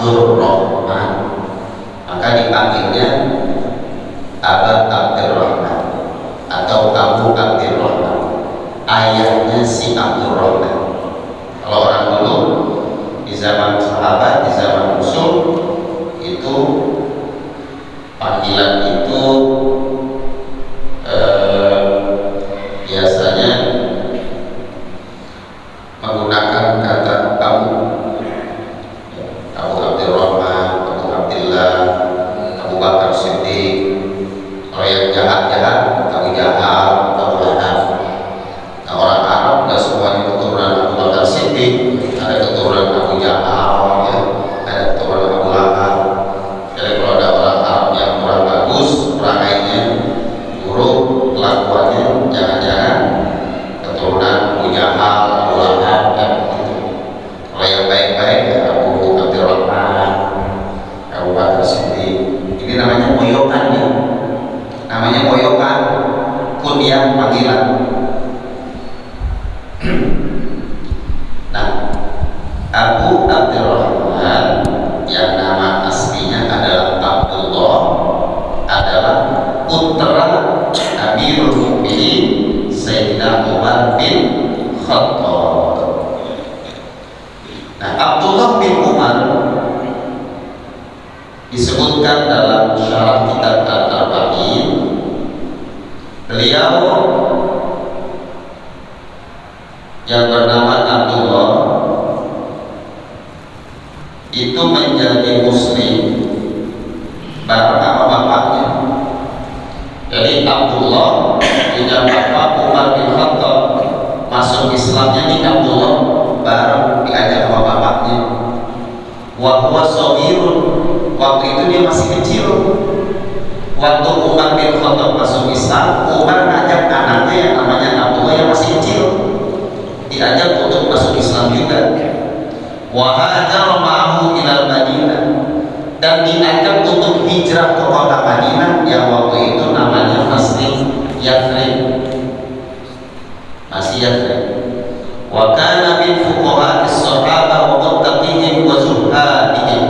Abdurrahman, maka dipanggilnya Aba Abdurrahman atau Abu Abdurrahman, ayahnya si Abdurrahman. Kalau orang dulu di zaman sahabat, di zaman Rasul itu panggilan itu biasanya menggunakan kata Abu Abdurrahman, Abu Abdillah, Abu Bakar Siddiq. Kalau yang jahat-jahat Abu Jahal, Abu Lahab. Nah, orang Arab nggak semuanya keturunan Abu Bakar Siddiq, ada keturunan Abu Jahal, ya, ada keturunan Abu Lahab. Jadi kalau ada orang Arab yang kurang bagus perangainya, buruk kelakuannya, jangan-jangan keturunan Abu Jahal, Abu Lahab, ya, gitu. Kalau yang baik-baik ya Abu Abdurrahman, Abu Bakar Siddiq. Ini namanya moyokan, ya. Namanya moyokan, kunyah panggilan. Nah, Abu Abdurrahman yang nama aslinya adalah Abdullah adalah putra Amirul Mukminin Sayyidina Umar bin Khattab. Nah, Abdullah bin Umar disebutkan dalam syarah kitab Al-Arba'in, beliau yang bernama Abdullah itu menjadi muslim bareng sama bapaknya. Jadi Abdullah punya bapak Umar bin Khattab, masuk Islamnya di Abdullah bareng diajak sama bapaknya. Wa huwa shaghirun, waktu itu dia masih kecil. Waktu Umar bin Khattab masuk Islam, Umar ngajak anaknya yang namanya Abdullah yang masih kecil, diajak untuk masuk Islam juga. Wa hajara ma'ahu ilal Madinah, dan diajak untuk hijrah ke kota Madinah yang waktu itu namanya masih Yathrib. Masih Yathrib. Wa kana min fuqaha'is sahabah wa muttaqihim wa zuhadihim.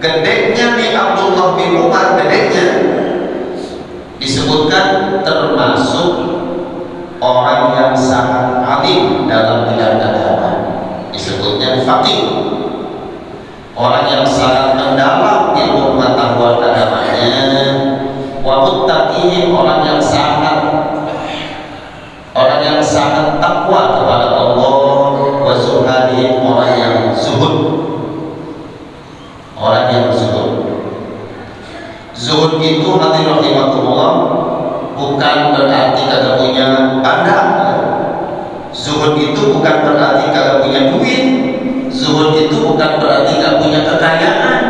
Gedenya nih Abdullah bin Umar, gedenya disebutkan termasuk orang yang sangat alim dalam bidang agama, disebutnya faqih, orang yang sangat mendalam ilmu pengetahuan agamanya. Wa muttaqihim, orang yang sangat takwa kepada Allah. Wa zuhadihim, orang yang zuhud. Orang yang zuhud. Zuhud itu hadirin rahimakumullah bukan berarti kagak punya banda. Zuhud itu bukan berarti kagak punya duit. Zuhud itu bukan berarti gak punya kekayaan.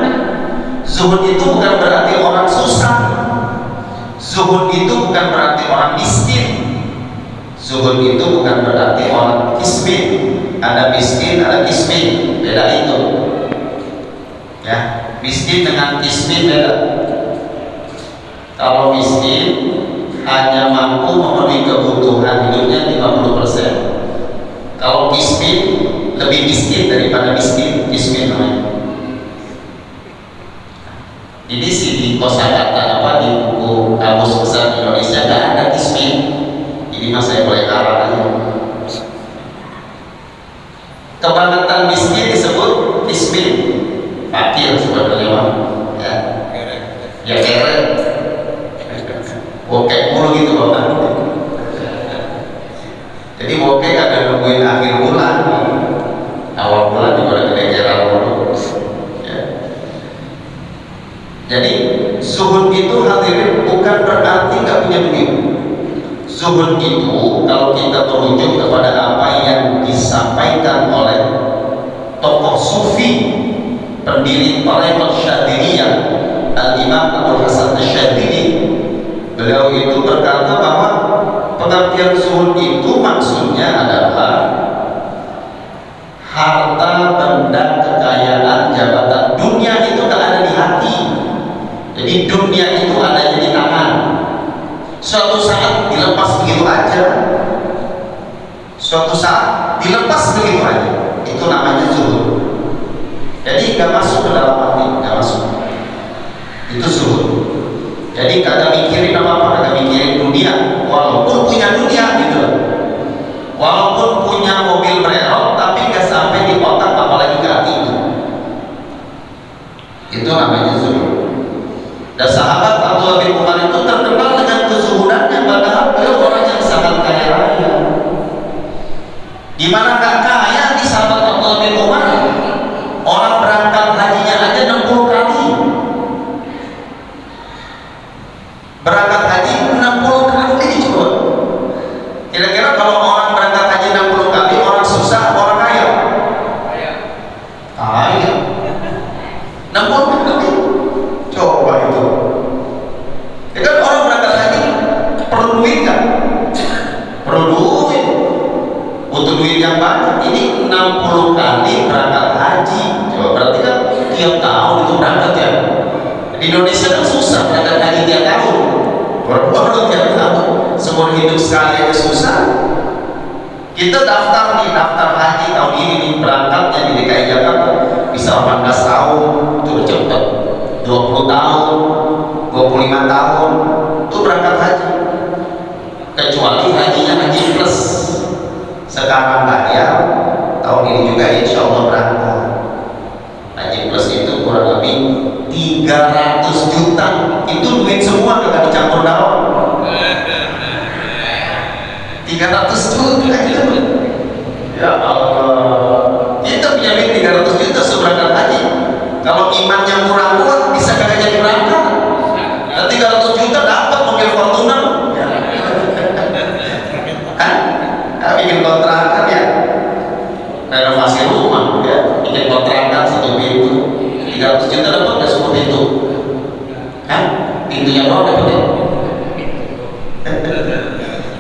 Zuhud itu bukan berarti orang susah. Zuhud itu bukan berarti orang miskin. Zuhud itu bukan berarti orang kismin. Ada miskin, ada kismin, beda itu. Ya, miskin dengan kismin beda. Kalau miskin hanya mampu memenuhi kebutuhan hidupnya 50%. Kalau kismin lebih miskin daripada miskin, kismin namanya. Ini sih di kosakata apa di buku Kamus Besar Indonesia nggak ada kismin. Ini mas saya boleh ngarang aja. Kebangetan miskin disebut kismin. Fakir sebenarnya mah, ya, ya keren. Bokek mulu gitu bapak. Jadi bokek ada nungguin akhir bulan, awal bulan juga udah kedengeran mulu. Ya. Jadi zuhud itu hadirin bukan berarti nggak punya duit. Zuhud itu kalau kita merujuk kepada apa yang disampaikan oleh tokoh sufi, pendiri Tariqat Syadziliyah, Al-Imam Abdul Hasan Asy-Syadzili, beliau itu berkata bahwa pengertian zuhud itu maksudnya adalah harta, benda, kekayaan, jabatan. Dunia itu tak ada di hati. Jadi dunia itu adanya di tangan. Suatu saat dilepas begitu aja. Suatu saat dilepas begitu aja. Itu namanya zuhud. Jadi nggak masuk ke dalam Jadi kagak mikirin apa-apa, kagak mikirin dunia, walaupun punya dunia gitu. Walaupun punya mobil brerot, tapi nggak sampai di otak, apalagi ke hati itu. Itu namanya zuhud. Dan sahabat Abdullah bin Umar itu terkenal dengan kezuhudannya, padahal beliau orang yang sangat kaya raya. Di mana nggak kaya di sahabat Abdullah bin Umar, orang berangkat hajinya aja 60 kali. Berangkat haji 60 kali coba. Kira-kira kalau orang berangkat haji 60 kali, orang susah, orang kaya? Kaya. 60 kali. Coba itu. Ya kan orang berangkat haji perlu duit kan? Perlu duit. Butuh duit yang banyak. Ini 60 kali berangkat haji. Coba berarti kan tiap tahun itu berangkat ya. Di Indonesia kan susah berangkat haji tiap tahun. Baru tiap tahun. Seumur hidup sekali aja susah. Kita daftar nih, daftar haji tahun ini nih, berangkatnya di DKI Jakarta bisa 18 tahun, itu udah cepet. 20 tahun, 25 tahun, itu berangkat haji. Kecuali hajinya haji plus. Sekarang bayar, tahun ini juga insya Allah berangkat. Haji plus itu kurang lebih 300 juta. Itu duit semua, kagak dicampur daun. 300 juta gitu. Ya Allah, kita punya duit 300 juta seberangkat haji. Kalau imannya kurang kuat, bisa kagak jadi berangkat. Dan 300 juta dapat mobil Fortuner. Kan? Bikin kontrakan ya, renovasi rumah ya, bikin kontrakan 1 pintu, 300 juta dapat nggak semua pintu? Kan? Pintunya doang dapat ya.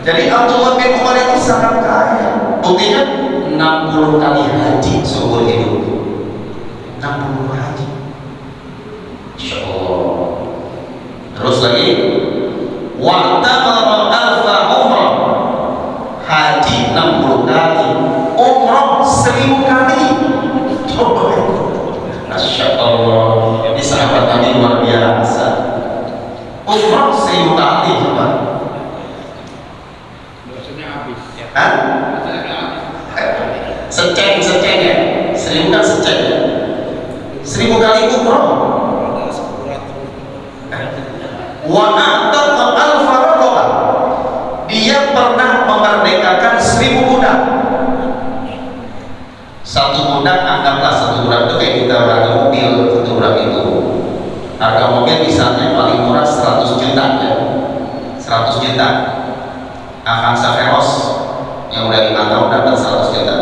Jadi Abdullah bin Umar itu sangat kaya. Buktinya 60 kali haji seumur hidup. 60 haji. Insya Allah. Terus lagi, wa'tamara alfa umrah. Haji 60 kali, umrah 1000 kali. Coba itu. Masya Allah. Ini sahabat Nabi luar biasa. Umrah 1000 kali coba. Hah? Seceng ya, 1000 kan seceng ya, 1000 kali umroh. Wa a'taqa alfa raqabah, dia pernah memerdekakan 1000 budak. Satu budak, anggaplah satu budak itu kayak kita harga mobil, satu budak itu harga mobil misalnya paling murah 100 juta ya, 100 juta. Avanza Veloz yang udah 5 tahun dapat 100 juta.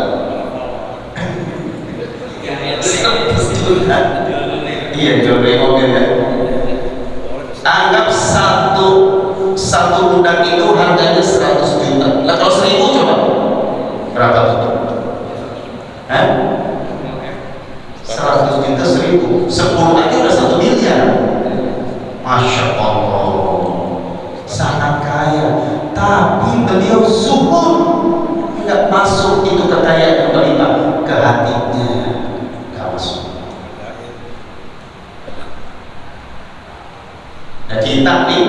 100 juta. Iya, jual beli mobil ya. Anggap satu budak itu harganya 100 juta. Lah kalau 1000 coba berapa tuh? Hah? 100 juta 1000, 10 aja udah 1 miliar. Masya Allah, sangat kaya. Tapi beliau zuhud, nggak masuk itu kekayaan yang berlimpah ke hatinya, nggak masuk. Nah kita nih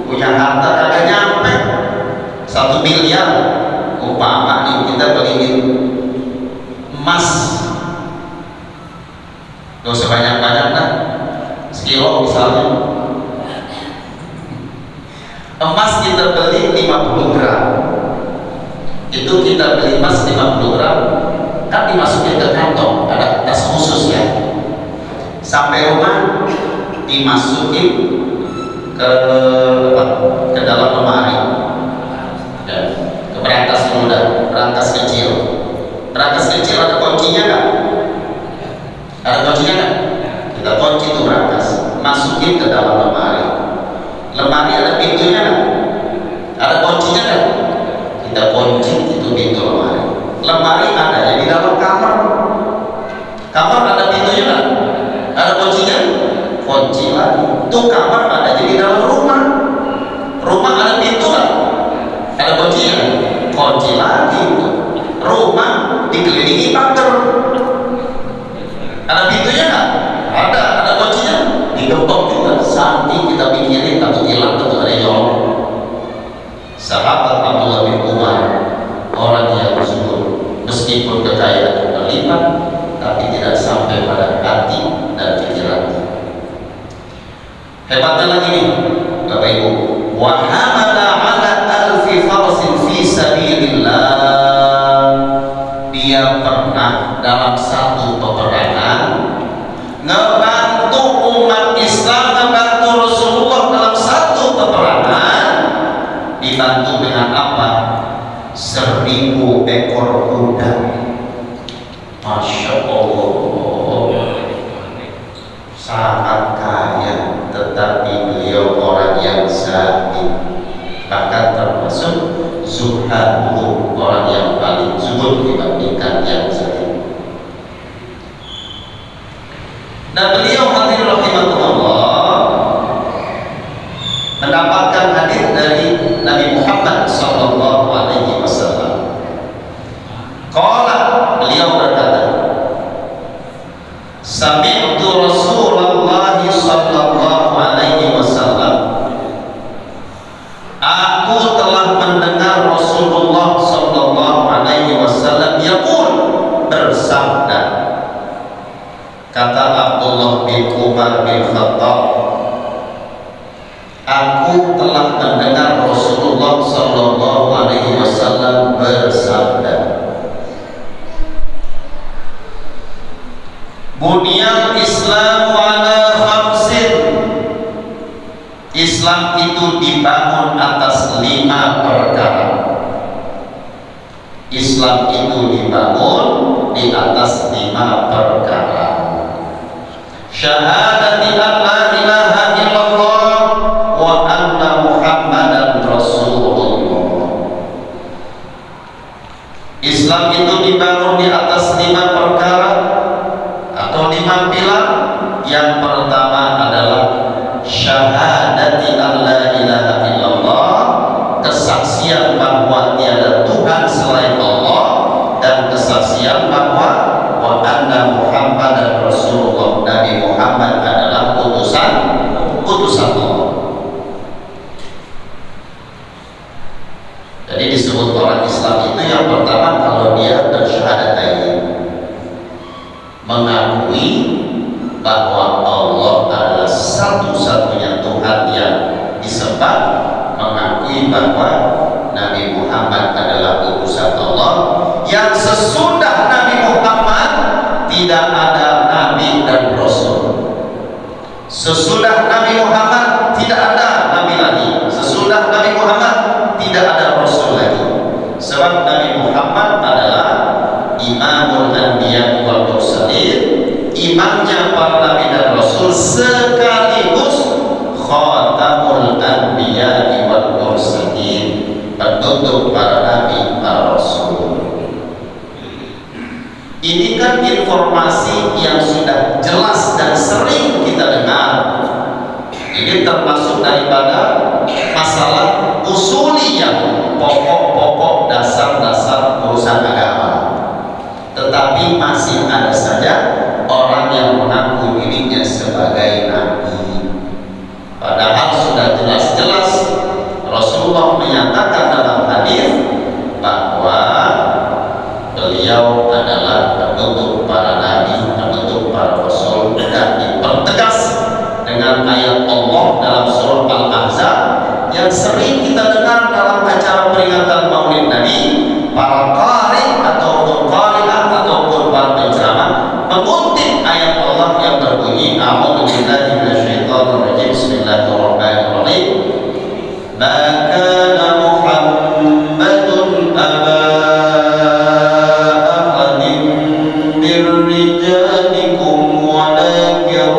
punya harta kagak nyampe 1 miliar, umpama nih kita beliin emas, gak usah banyak-banyak lah, sekilo misalnya. Emas kita beli 50 gram, itu kita beli emas 50 gram, kan dimasukin ke kantong, ada tas khusus ya. Sampai rumah dimasukin ke dalam lemari ya, ke berangkas muda, berangkas kecil. Berangkas kecil ada kuncinya kan? Ada kuncinya kan? Kita kunci itu berangkas, masukin ke dalam lemari. Lemari ada pintunya kan? Ada kuncinya kan? Kita kunci itu pintu lemari. Lemari adanya di dalam kamar. Kamar ada pintunya kan? Ada kuncinya? Kunci lagi. Tuh kamar adanya di dalam rumah. Rumah ada pintu kan? Ada kuncinya? Kunci lagi. Rumah dikelilingi pagar. Ada pintunya kan? Ada kuncinya? Digembok juga. Saking kita bikin ini takut hilang, takut ada nyolong. Sahabat Abdullah bin Umar, orang yang zuhud, meskipun kekayaan berlimpah, tapi tidak sampai pada hati dan pikirannya. Hebatnya lagi nih, Bapak Ibu, wa hamala ala alfi farsin fi sabilillah. Dia pernah dalam satu peperangan ngebantu umat Islam, ngebantu Rasulullah dalam satu peperangan. Dibantu dengan apa? 1000 ekor kuda. Masya Allah, sangat kaya, tetapi beliau orang yang zahid, bahkan termasuk zuhadul, orang yang paling zuhud dibandingkan yang zahid. Nah, beliau hadirin rahimahullah mendapatkan hadis dari Nabi Muhammad sallallahu alaihi wasallam. Qala, beliau berkata, sami'tu Rasulullah sallallahu alaihi wasallam, aku telah mendengar Rasulullah sallallahu alaihi wasallam yaqul, bersabda. Kata Abdullah bin Umar bin Khattab, aku telah mendengar Rasulullah sallallahu alaihi wasallam bersabda, Bunyal Islam ala khamsin. Islam itu dibangun atas 5 perkara. Islam itu dibangun di atas 5 perkara. Syahadati an la ilaha illallah wa anna Muhammadan Rasulullah. Islam itu dibangun di atas 5 perkara atau 5 pilar. Yang pertama adalah syahadati an la ilaha illallah, kesaksian bahwa tiada Tuhan selain Allah, dan kesaksian bahwa wa anna Muhammadan Rasulullah, Nabi Muhammad adalah utusan Allah. Jadi disebut orang Islam itu yang pertama kalau dia bersyahadatain, mengakui bahwa Allah adalah satu-satunya Tuhan yang disembah, mengakui bahwa Nabi Muhammad adalah utusan Allah, yang sesudah Nabi Muhammad tidak ada Nabi dan Rasul. Sesudah Nabi Muhammad tidak ada Nabi lagi. Sesudah Nabi Muhammad tidak ada Rasul lagi. Sebab Nabi Muhammad adalah Imamul Anbiya wal Mursalin, imamnya para Nabi dan Rasul, sekaligus Khatamul Anbiya wal Mursalin, penutup para Nabi, para Rasul. Ini kan informasi yang sudah jelas dan sering kita dengar. Ini termasuk daripada masalah usuliyah, pokok-pokok dasar-dasar urusan agama. Tetapi masih ada saja orang yang mengaku dirinya sebagai nabi, padahal sudah jelas-jelas Rasulullah menyatakan dalam hadis bahwa beliau adalah penutup para nabi, penutup para rasul, dan dipertegas dengan ayat Allah dalam surah Al-Ahzab yang sering kita dengar dalam acara peringatan Maulid Nabi. Para qari ataupun qari'at ataupun para penceramah mengutip ayat Allah yang berbunyi, a'udzu billahi minasyaitonir rajim, bismillahirrahmanirrahim, maka Muhammadun aba rijalikum walakin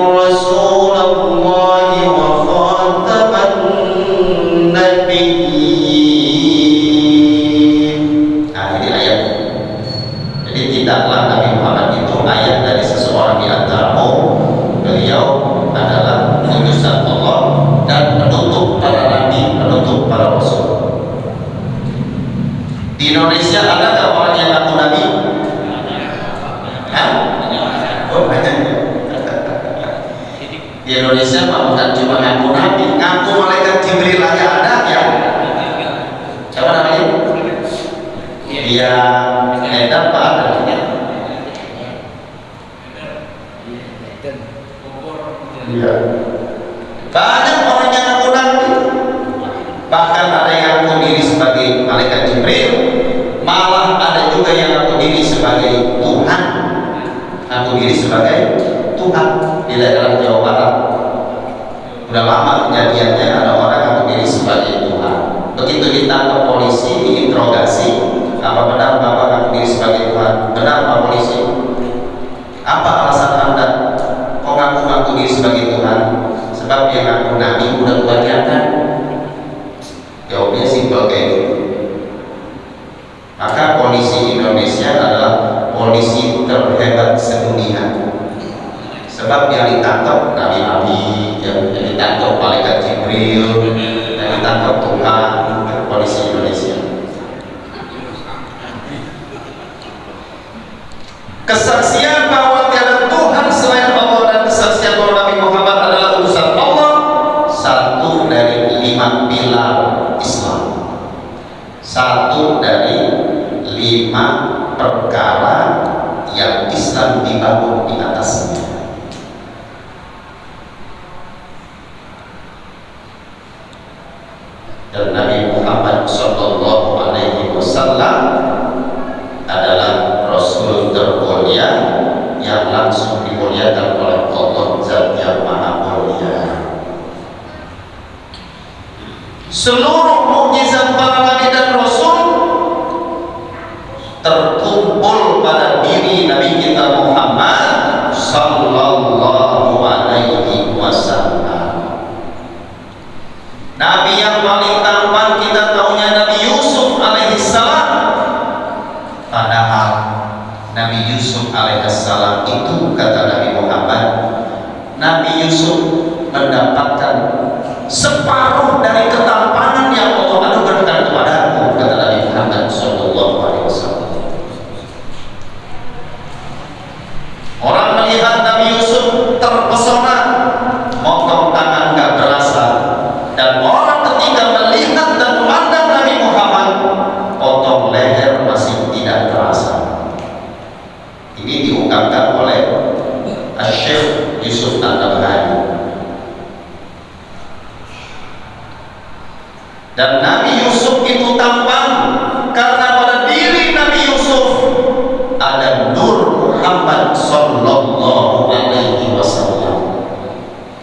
Rasulullah wa khataman nabiyyin. Nah, ini ayat. Jadi tidaklah Nabi Muhammad itu ayat dari seseorang di antaramu, beliau adalah utusan Allah dan penutup para nabi, penutup para rasul. Di Indonesia ada nggak orang yang ngaku nabi? Indonesia mah bukan cuma ngaku nabi, ngaku malaikat Jibril aja ada ya. Siapa namanya? Iya, Edar Pak ada. Iya. Banyak orang yang ngaku nabi, bahkan ada yang ngaku diri sebagai malaikat Jibril, malah ada juga yang ngaku diri sebagai Tuhan, ngaku diri sebagai Tuhan di daerah Jawa Barat. Udah lama kejadiannya, ada orang ngaku diri sebagai Tuhan. Begitu ditangkap polisi, diinterogasi, apa benar Bapak ngaku diri sebagai Tuhan? Benar Pak polisi. Apa alasan Anda kok ngaku diri sebagai Tuhan? Sebab yang ngaku nabi udah kebanyakan. Jawabnya simpel kayak gitu. Maka polisi Indonesia adalah polisi terhebat sedunia. Sebab yang ditangkap nabi-nabi, yang ditangkap malaikat Jibril, yang ditangkap Tuhan, polisi Indonesia. Kesaksian bahwa tiada Tuhan selain Allah dan kesaksian bahwa Nabi Muhammad adalah utusan Allah, satu dari 5 pilar Islam, satu dari 5 perkara yang Islam dibangun di atasnya. Dan Nabi Muhammad Sallallahu Alaihi Wasallam adalah Rasul termulia yang langsung dimuliakan oleh Allah Zat yang Maha Mulia. Seluruh mukjizat para nabi dan rasul terkumpul pada diri Nabi kita Muhammad Sallallahu Alaihi Wasallam. Nabi yang paling tampan kita tahunya Nabi Yusuf alaihissalam. Padahal Nabi Yusuf alaihissalam itu, kata Nabi Muhammad, Nabi Yusuf mendapatkan separuh dari ketampanan yang Allah anugerahkan kepadaku, kata Nabi Muhammad Sallallahu Alaihi Wasallam. Orang melihat Nabi Yusuf terpesona, motong tangan gak terasa. Dan orang ketika melihat dan memandang Nabi Muhammad, potong leher masih tidak terasa. Ini diungkapkan oleh Syekh Yusuf An-Nabhani. Dan Nabi Yusuf itu tampan karena pada diri Nabi Yusuf ada nur Muhammad Sallallahu Alaihi Wasallam.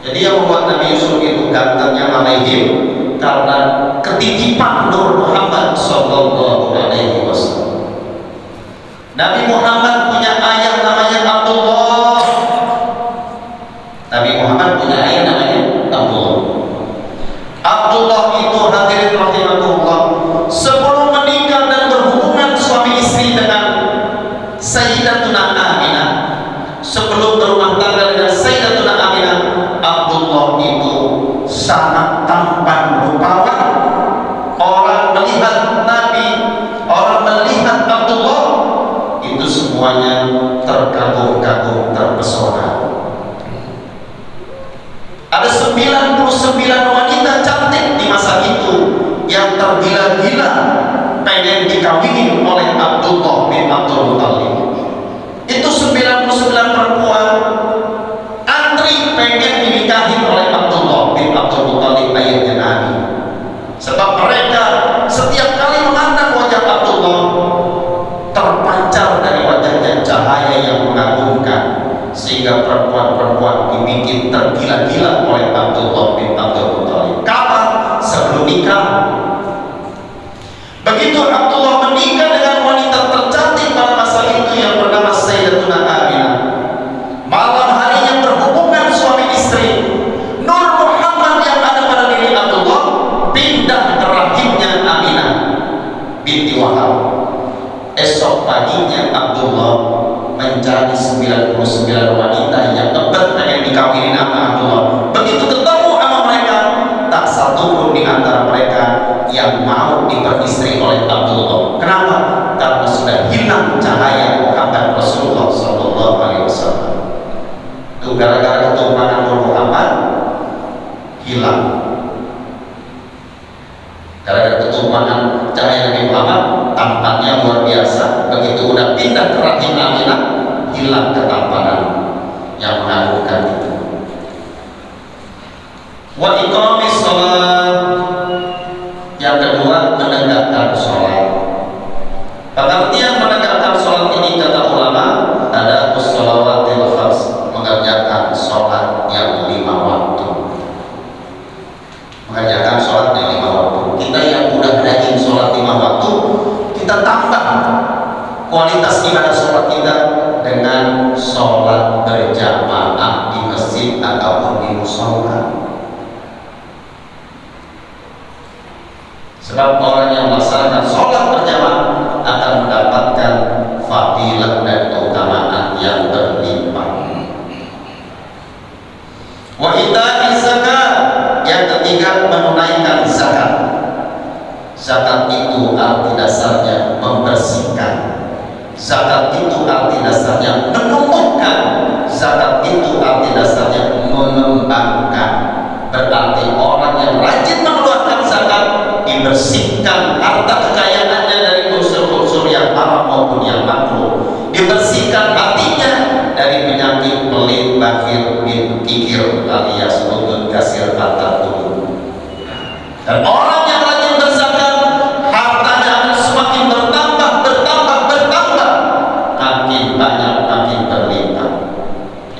Jadi yang membuat Nabi Yusuf itu gantengnya malaihim karena ketitipan nur Muhammad Sallallahu Alaihi Wasallam. Nabi Muhammad punya ayah namanya Abdullah. Nabi Muhammad punya ayah namanya Abdullah. Abdullah itu hadirin rahimahullah, sebelum menikah dan berhubungan suami istri dengan Sayyidatuna Aminah, sebelum berumah tangga dengan Sayyidatuna Aminah, Abdullah itu sangat tampan rupawan. Orang melihat Nabi, orang melihat Abdullah, itu semuanya terkagum-kagum, terpesona. Ada 99 wanita cantik di masa itu yang tergila-gila pengen dikawinin oleh Abdullah bin Abdul Muttalib. Itu 99 perempuan antri pengen dinikahi oleh Abdullah bin Abdul Muttalib ayahnya Nabi. Sebab mereka setiap kali memandang wajah Abdullah, terpancar dari wajahnya cahaya yang mengagumkan, sehingga perempuan-perempuan dibikin tergila-gila oleh Abdullah bin Abdul Muttalib. Kapan? Sebelum nikah. Begitu Abdullah menikah dengan wanita tercantik pada masa itu yang bernama Sayyidatuna Aminah, malam harinya berhubungan suami istri, nur Muhammad yang ada pada diri Abdullah pindah ke rahimnya Aminah binti Wahab. Esok paginya Abdullah mencari 99 wanita yang ngebet pengen dikawinin sama Abdullah. Begitu ketemu sama mereka, tak satu pun di antara mereka yang mau diperistri oleh Abdullah. Kenapa? Karena sudah hilang cahaya Muhammad Rasulullah Sallallahu Alaihi Wasallam. Itu gara-gara ketumpahan Muhammad, hilang. Karena ketumpahan cahaya Nabi Muhammad tampaknya luar biasa. Begitu udah pindah ke rahim Aminah, hilang ketampanan yang mengagumkan itu. Wa iqamis shalah, yang kedua menegakkan sholat. Pengertian menegakkan sholat ini kata ulama ada usholawatil khams, mengerjakan sholat yang 5 waktu. Mengerjakan sholat yang 5 waktu. Kita yang udah rajin sholat 5 waktu, kita tambah kualitas ibadah sholat kita dengan sholat berjamaah di masjid ataupun di mushola. Sebab orang yang melaksanakan sholat berjamaah akan mendapatkan fadilah dan keutamaan yang berlimpah. Wa ita'iz zakat, yang ketiga menunaikan zakat. Zakat itu arti dasarnya membersihkan. Zakat itu arti dasarnya menumbuhkan. Zakat itu arti dasarnya mengembangkan. Berarti orang yang rajin mengeluarkan zakat dibersihkan harta kekayaannya dari unsur-unsur yang haram maupun yang makruh. Dibersihkan hatinya dari penyakit pelit, bakhil, kikir, alias lutut, kasir, harta dulu. Dan orang yang rajin berzakat, hartanya akan semakin bertambah, makin banyak, makin berlimpah.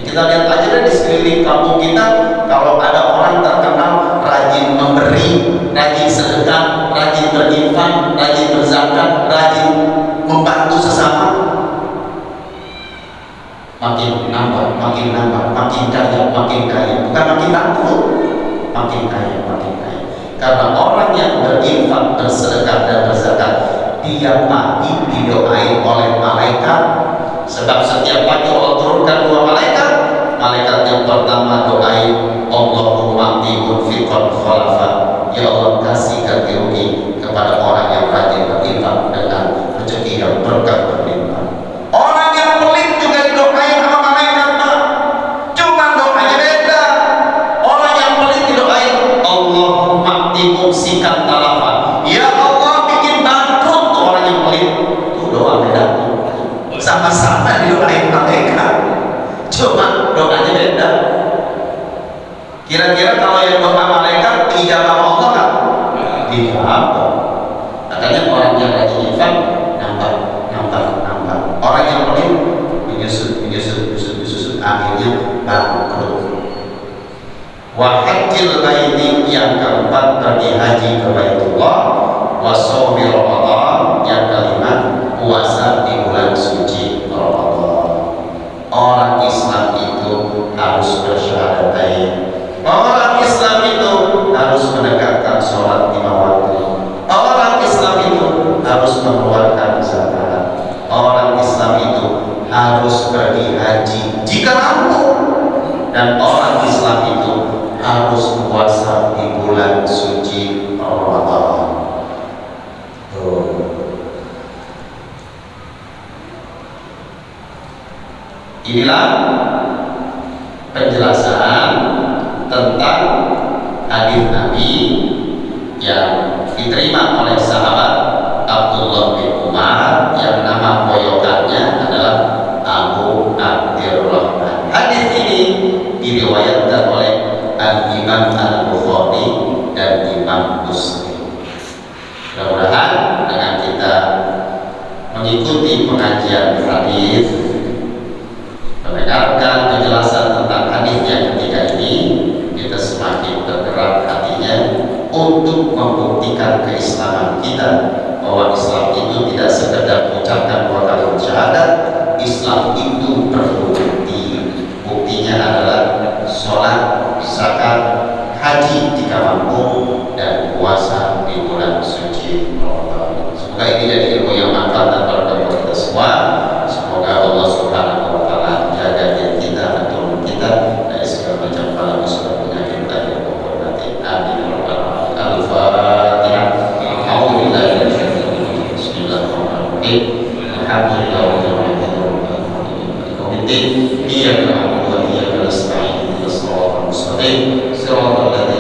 Kita lihat aja deh di sekeliling kampung kita, kalau ada orang terkenal rajin memberi, rajin sedekah, rajin berinfak, rajin berzakat, rajin membantu sesama, makin nambah, makin kaya, bukan makin bangkrut, makin kaya. Karena orang yang berinfak, bersedekah dan berzakat, dia pagi didoain oleh malaikat. Sebab setiap pagi Allah turunkan 2 malaikat. Malaikat yang pertama doain, Allahumma a'ti fiqhan khalafa, ya Allah kasih ganti rugi kepada orang yang rajin berinfak dengan rezeki yang berkah berlimpah. Orang yang pelit juga didoain sama malaikat, Pak. Cuma doanya beda. Orang yang pelit didoain, Allahumma a'ti mumsikan talafa, ya Allah bikin bangkrut tuh orang yang pelit. Tuh doa beda. Sama-sama didoain malaikat, cuma doanya beda. Kira-kira kalau yang doa malaikat dijawab Allah kan? Dijawab. Makanya orang yang rajin infak nambah. Orang yang pelit menyusut, akhirnya bangkrut. Wa hajjil baiti, yang keempat pergi haji ke Baitullah. Wa shaumi Ramadan, yang kelima puasa di bulan suci Ramadan. Orang Islam itu harus bersyahadatain. Orang Islam itu harus menegakkan sholat 5 waktu. Orang Islam itu harus mengeluarkan zakat. Orang Islam itu harus pergi haji jika mampu. Dan orang Islam itu harus puasa di bulan suci Ramadan. Inilah penjelasan tentang hadis Nabi yang diterima oleh sahabat Abdullah bin Umar yang nama poyokannya adalah Abu Abdurrahman. Hadis ini diriwayatkan oleh Al-Imam Al-Bukhari dan Imam Muslim. Mudah-mudahan dengan kita mengikuti pengajian hadis, mendengarkan penjelasan tentang hadis yang ketiga ini, kita semakin tergerak hatinya untuk membuktikan keislaman kita, bahwa Islam itu tidak sekedar mengucapkan 2 kalimat syahadat. Islam itu perlu bukti. Buktinya adalah sholat, zakat, haji jika mampu, dan puasa di bulan suci Ramadan. Semoga ini jadi ilmu yang manfaat dan berkah bagi kita semua. Semoga Allah Subhanahu wa Ta'ala jaga diri kita dan tubuh kita dari segala macam bala musibah penyakit dan maupun nanti. Amin. Al-Fatihah. A'udzubillahi minasyaitonir rajim. Bismillahirrahmanirrahim. Alhamdulillahirabbil alamin. Iyyaka na'budu wa iyyaka nasta'in. Ihdinas siratal mustaqim. Siratal ladzina